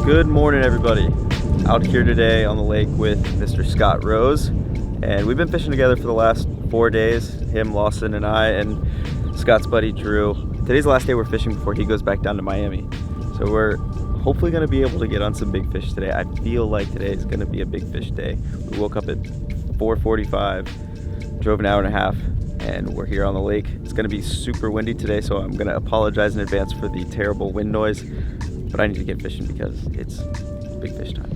Good morning, everybody. Out here today on the lake with Mr. Scott Rose, and we've been fishing together for the last 4 days, him, Lawson, and I, and Scott's buddy Drew. Today's the last day we're fishing before he goes back down to Miami. So we're hopefully going to be able to get on some big fish today. I feel like today is going to be a big fish day. We woke up at 4:45, drove an hour and a half, and we're here on the lake. It's going to be super windy today, so I'm going to apologize in advance for the terrible wind noise, but I need to get fishing because it's big fish time.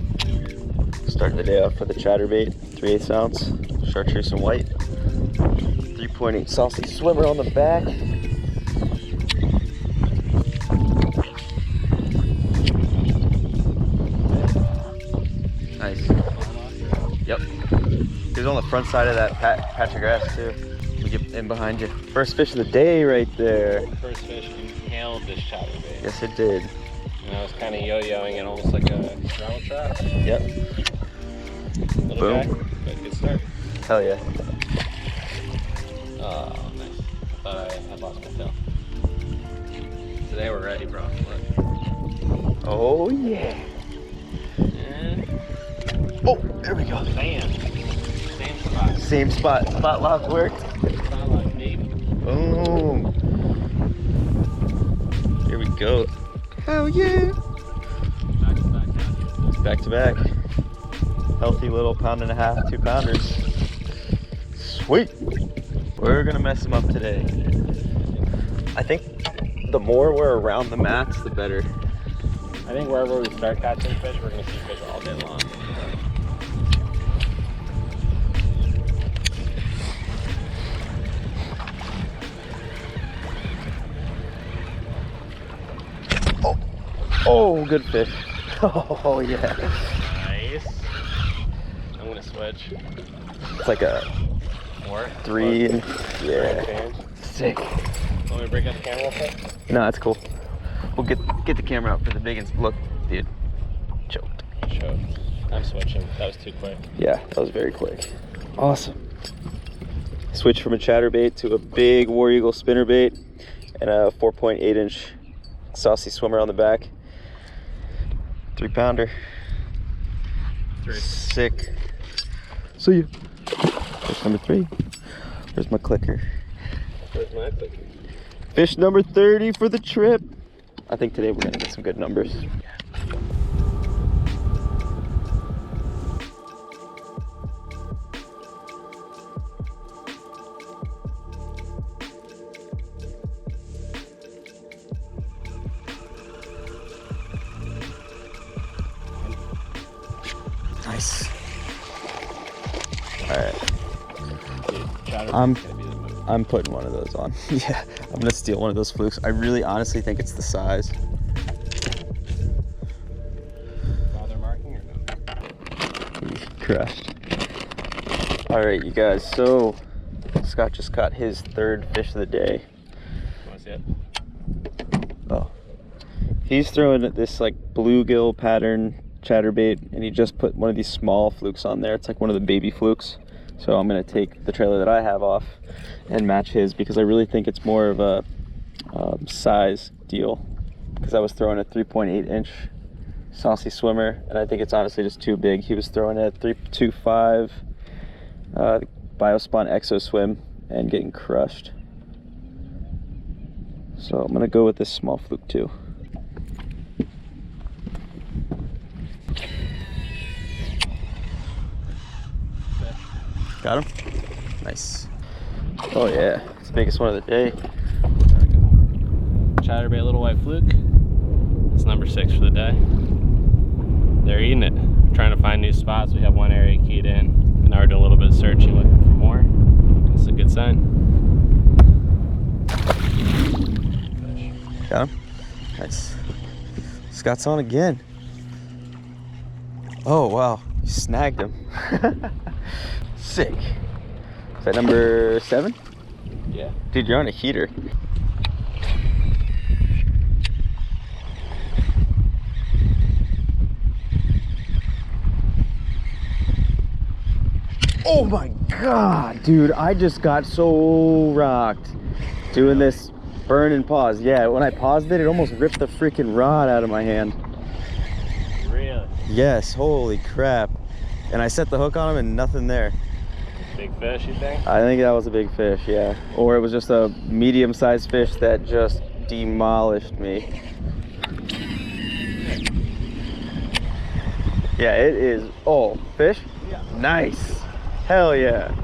Starting the day off for the chatterbait, 3/8 ounce, chartreuse and white, 3.8 saucy swimmer on the back. Nice. Yep. He was on the front side of that patch of grass too. We get in behind you. First fish of the day right there. First fish, you nailed this chatterbait. Yes, it did. And I was kind of yo-yoing it almost like a rattle trap. Yep. Little Boom. guy, but good start. Hell yeah. Oh, nice. I thought I had lost my tail. Today we're ready, bro. Look. Oh yeah. And Oh, there we go. bam. Same spot. Same spot. Spot lock worked. Spot lock, baby. Boom. Here we go. Hell yeah. Back to back now. Back to back. Healthy little 1.5 pound, 2 pounders. Sweet. We're gonna mess them up today. I think the more we're around the mats, the better. I think wherever we start catching fish, we're gonna see fish all day long. Oh, good fish. Oh yeah. Nice. I'm gonna switch. It's like a More? 3 and Yeah. yeah. Sick. Want me to break up the camera real quick? No, that's cool. We'll get the camera out for the big ones. Look, dude. Choked. Show. I'm switching. That was too quick. Yeah, that was very quick. Awesome. Switch from a chatterbait to a big War Eagle spinnerbait and a 4.8 inch saucy swimmer on the back. 3 pounder. 3. Sick. See you. Fish number 3. Where's my clicker? Where's my clicker? Fish number 30 for the trip. I think today we're gonna get some good numbers. Nice. All right. I'm putting one of those on. Yeah, I'm gonna steal one of those flukes. I really honestly think it's the size. Bother marking or no? Crushed. All right, you guys, so Scott just caught his 3rd fish of the day. Want to see it? Oh. He's throwing this like bluegill pattern chatterbait, and he just put one of these small flukes on there. It's like one of the baby flukes. So I'm gonna take the trailer that I have off and match his because I really think it's more of a size deal, because I was throwing a 3.8 inch saucy swimmer and I think it's honestly just too big. He was throwing a 3.25 Biospawn Exo Swim and getting crushed. So I'm gonna go with this small fluke too. Got him? Nice. Oh yeah, it's the biggest one of the day. There we go. Chatterbait little white fluke. It's number 6 for the day. They're eating it. Trying to find new spots. We have one area keyed in. Now we're doing a little bit of searching, looking for more. That's a good sign. Got him? Nice. Scott's on again. Oh wow, you snagged him. Sick. Is that number 7? Yeah. Dude, you're on a heater. Oh my god, dude, I just got so rocked doing this burn and pause. Yeah, when I paused it, it almost ripped the freaking rod out of my hand. Really? Yes, holy crap. And I set the hook on him and nothing there. Big fish, you think? I think that was a big fish, yeah. Or it was just a medium-sized fish that just demolished me. Yeah, it is. Oh, fish? Yeah. Nice. Hell yeah.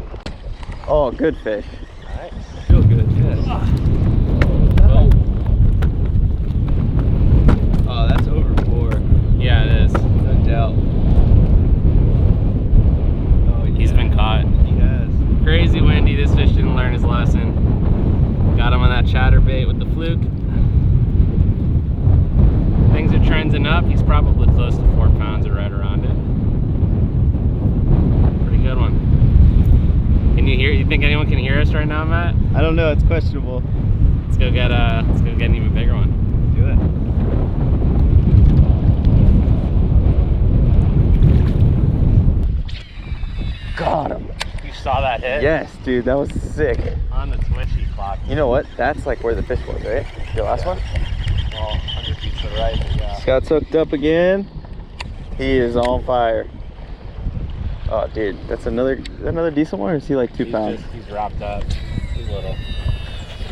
Oh, good fish. Alright. Feel good, yeah. Well, oh, that's over 4. yeah, it is. No doubt. Oh, yeah. He's been caught. He has. Crazy windy. This fish didn't learn his lesson. Got him on that chatterbait with the fluke. Things are trending up. He's probably close to 4 pounds or right around it. Pretty good one. Can you hear? You think anyone can hear us right now, Matt? I don't know, it's questionable. Let's go get an even bigger one. Do it. Got him. You saw that hit? Yes, dude, that was sick. On the twitchy clock. You know what? That's like where the fish was, right? The last one? Well, 100 feet to the right, but yeah. Scott's hooked up again. He is on fire. Oh, dude, that's another decent one, or is he like 2 pounds? He's wrapped up. He's little.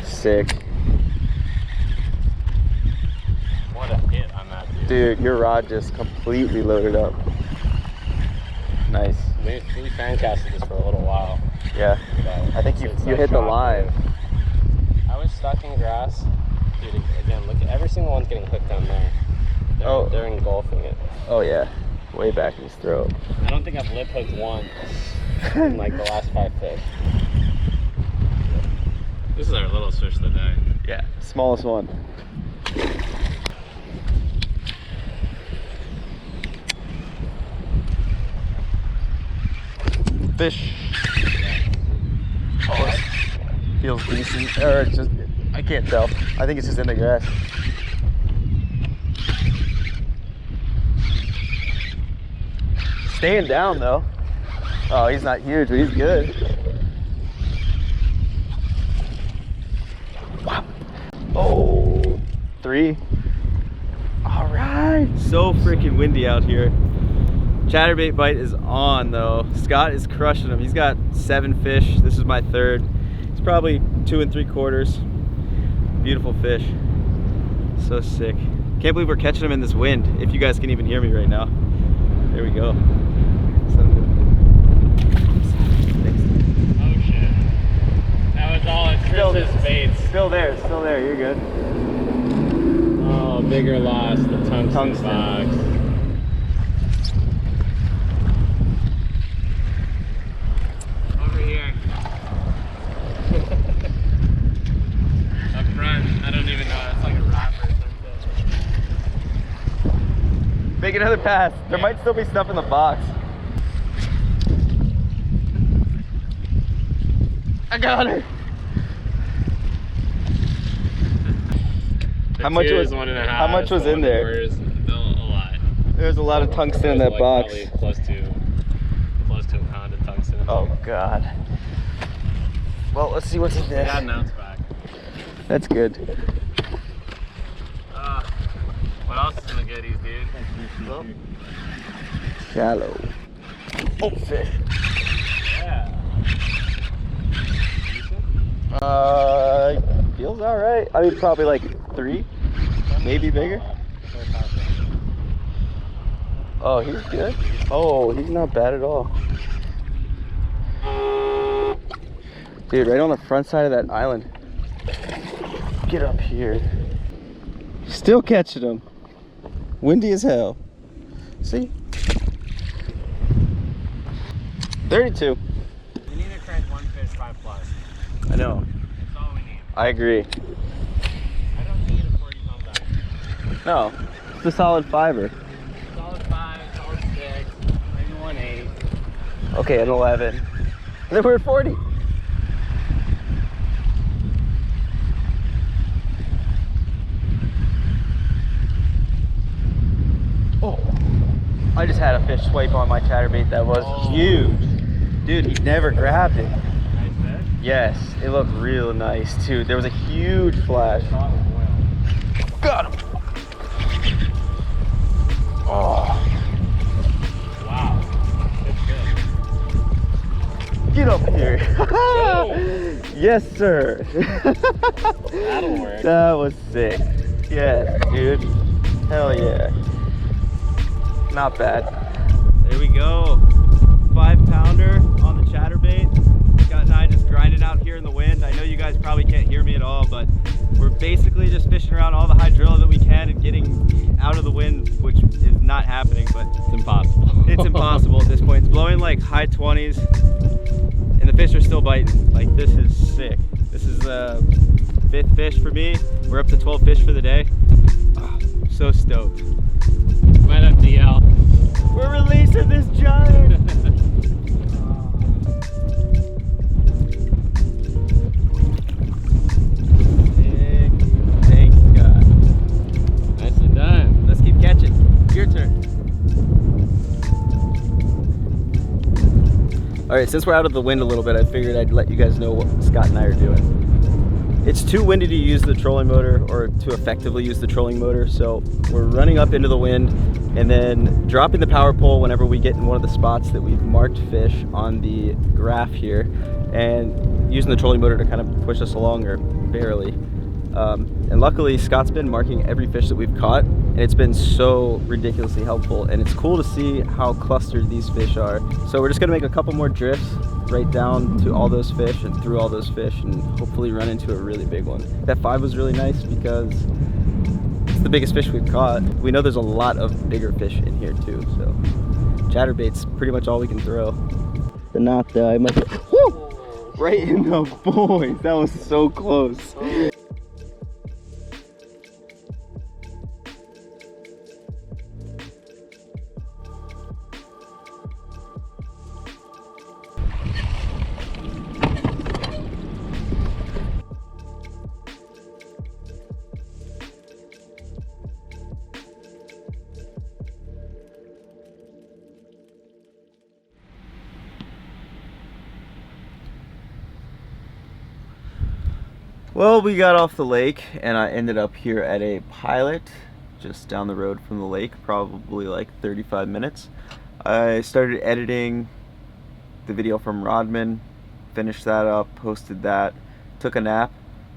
Sick. What a hit on that, dude. Dude, your rod just completely loaded up. Nice. We fan casted this for a little while. Yeah. But I think you it's hit like the dropped line. in. I was stuck in grass. Dude, again, look, every single one's getting hooked down there. They're engulfing it. Oh yeah, way back in his throat. I don't think I've lip hooked once in like the last 5 fish. This is our littlest fish of the day. Yeah, smallest one. Fish. Oh, it feels decent. Or it's just, I can't tell. I think it's just in the grass. Staying down though. Oh, he's not huge, but he's good. Wow. Oh, 3. All right. So freaking windy out here. Chatterbait bite is on though. Scott is crushing them. He's got 7 fish. This is my 3rd. It's probably 2 3/4. Beautiful fish. So sick. Can't believe we're catching them in this wind. If you guys can even hear me right now. There we go. Oh shit. That was all at Chris's baits. Still there, you're good. Oh, bigger loss, the tungsten box. Over here. Up front, I don't even know, it's like a wrapper or something. Make another pass. There might still be stuff in the box. I got her. How much was 1.5? how much was in there? A lot. There's a lot of tungsten in that Like box. probably close to a pound of tungsten. Oh god. Well, let's see what's in We got there. an ounce back. That's good. What else is in the goodies, dude? Shallow. Oh, fish. Yeah. Feels all right. I mean, probably like 3, maybe bigger. Oh, he's good. Oh, he's not bad at all. Dude, right on the front side of that island. Get up here. Still catching them. Windy as hell. See? 32. We need to crank one fish 5+. I know. That's all we need. I agree. I don't need a 40-pound bag. No, it's a solid 5er. Solid 5, solid 6, maybe 1/8. Okay, an 11. And then we're at 40. Oh, I just had a fish swipe on my chatterbait that was huge. Dude, he never grabbed it. Nice fish. Yes, it looked real nice too. There was a huge flash. Got him. Oh. sir. Yes, sir. That'll work. That was sick. Yeah, dude. Hell yeah. Not bad. There we go. 5-pounder on the chatterbait. Scott and I just grinding out here in the wind. I know you guys probably can't hear me at all, but we're basically just fishing around all the hydrilla that we can and getting out of the wind, which is not happening, but It's impossible. it's impossible at this point. It's blowing like high 20s and the fish are still biting. Like, this is sick. This is the 5th fish for me. We're up to 12 fish for the day. Oh, so stoked. Might have to yell. We're releasing this giant. Sick. Thank you, God. Nicely done. Let's keep catching. Your turn. All right, since we're out of the wind a little bit, I figured I'd let you guys know what Scott and I are doing. It's too windy to use the trolling motor or to effectively use the trolling motor, so we're running up into the wind and then dropping the power pole whenever we get in one of the spots that we've marked fish on the graph here, and using the trolling motor to kind of push us along, or barely. And luckily Scott's been marking every fish that we've caught, and it's been so ridiculously helpful, and it's cool to see how clustered these fish are. So we're just gonna make a couple more drifts right down to all those fish and through all those fish, and hopefully run into a really big one. That 5 was really nice because it's the biggest fish we've caught. We know there's a lot of bigger fish in here too, so chatterbait's pretty much all we can throw. The knot though, I must have, whoo! Right in the boys. That was so close. Well, we got off the lake and I ended up here at a Pilot just down the road from the lake, probably like 35 minutes. I started editing the video from Rodman, finished that up, posted that, took a nap,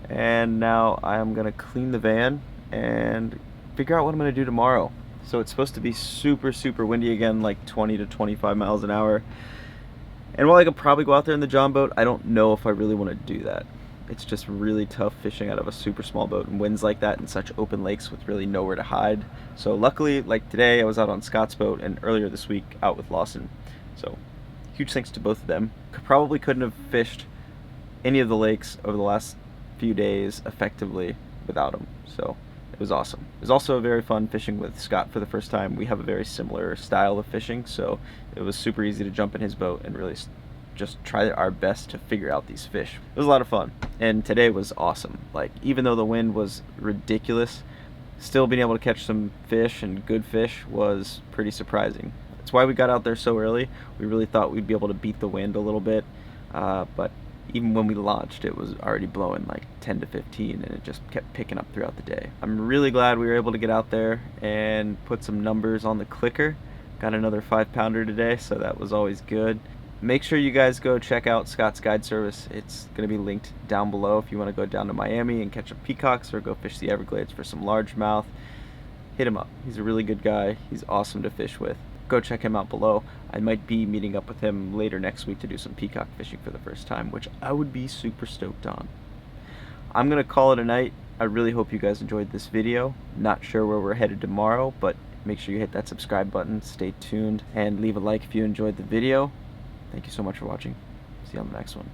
and now I'm gonna clean the van and figure out what I'm gonna do tomorrow. So it's supposed to be super windy again, like 20 to 25 miles an hour. And while I could probably go out there in the John boat, I don't know if I really want to do that. It's just really tough fishing out of a super small boat and winds like that in such open lakes with really nowhere to hide. So luckily, like today, I was out on Scott's boat, and earlier this week out with Lawson. So huge thanks to both of them. Probably couldn't have fished any of the lakes over the last few days effectively without them. So it was awesome. It was also very fun fishing with Scott for the first time. We have a very similar style of fishing, so it was super easy to jump in his boat and really just try our best to figure out these fish. It was a lot of fun, and today was awesome. Like, even though the wind was ridiculous, still being able to catch some fish and good fish was pretty surprising. That's why we got out there so early. We really thought we'd be able to beat the wind a little bit, but even when we launched, it was already blowing like 10 to 15, and it just kept picking up throughout the day. I'm really glad we were able to get out there and put some numbers on the clicker. Got another 5-pounder today, so that was always good. Make sure you guys go check out Scott's Guide Service. It's going to be linked down below if you want to go down to Miami and catch some peacocks, or go fish the Everglades for some largemouth. Hit him up. He's a really good guy. He's awesome to fish with. Go check him out below. I might be meeting up with him later next week to do some peacock fishing for the first time, which I would be super stoked on. I'm going to call it a night. I really hope you guys enjoyed this video. Not sure where we're headed tomorrow, but make sure you hit that subscribe button, stay tuned, and leave a like if you enjoyed the video. Thank you so much for watching. See you on the next one.